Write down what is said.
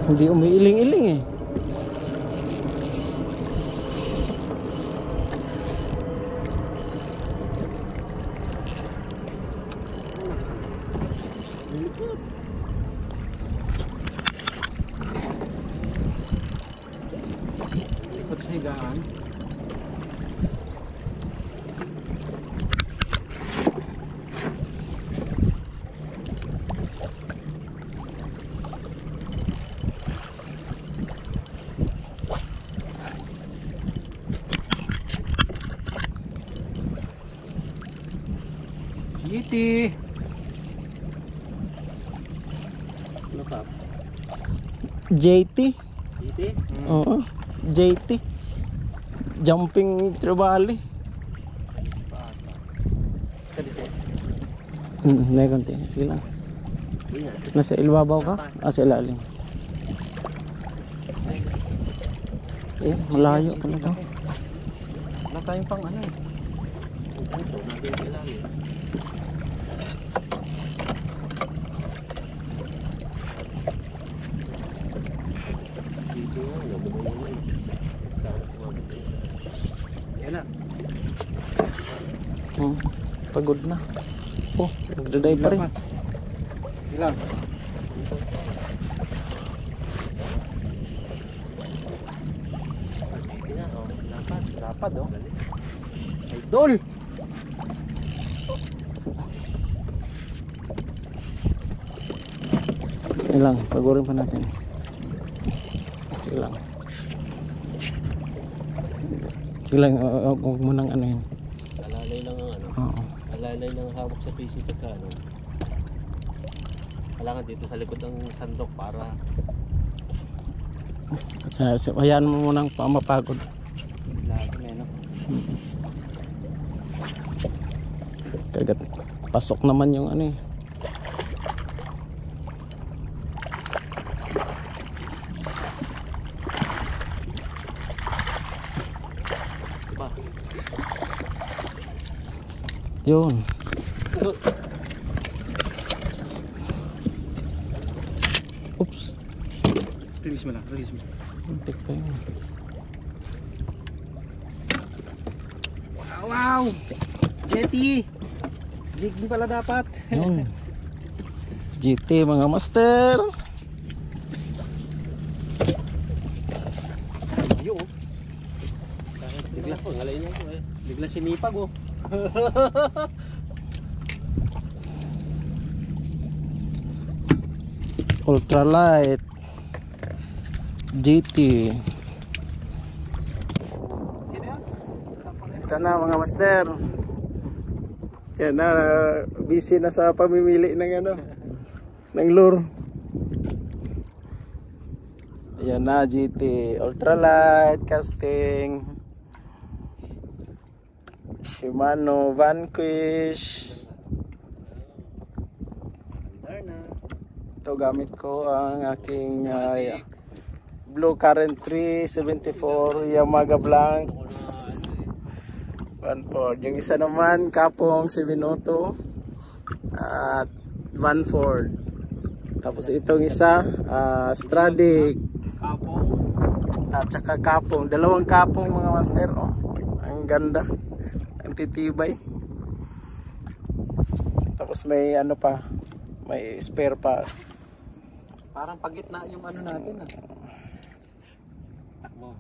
Hindi umiiling-iling eh. Ikot sigaan. Iti. Ano ka? JT. Iti? Oo. JT. Jumping trevally. May konti. Sige lang. Nasa ilbabaw ka? Sa ilalim. Eh, malayo pa na to. Wala tayong pang ano eh. Ito, natin sa ilalim. Dito nga, nabuhay na yun. Sana si Mama. Yan na. Pagod na. Oh, nagdaday pa rin. Ilang? Dapat oh. Idol. Ilang, pagurin pa natin. Sige lang. Sige lang, huwag mo nang ano yun. Alalay lang ang ano. Oo. Alalay lang ang hawak sa PC pagka ano. Kailangan dito sa likod ng sandok para hayaan mo munang mapagod. lahat na no. Kagat pasok naman yung ano eh. Diba? Yun. Oops. Release mo lang, release mo. Muntik pa yun. Wow! Jetty! Jigging pala dapat. Yun. GT mga master. Yo. Bigla ko, ngalay niya ko eh. Bigla sinipag oh. Ultralight GT. Sino yan? Ito na mga master. Yan na, busy na sa pamimili ng ano, ng lure. Ayan na, GT Ultralight Casting, Shimano Vanquish. Ito gamit ko ang aking Blue Current 374 Yamaha Blanks 1/4. Yung isa naman Kapong 702 at 1/4. Tapos itong isa Stradic Kapong at saka Kapong. Dalawang Kapong mga master. Oh, ang ganda, ang titibay. Tapos may ano pa, may spare pa. parang pagitna yung ano natin ah. Takbo.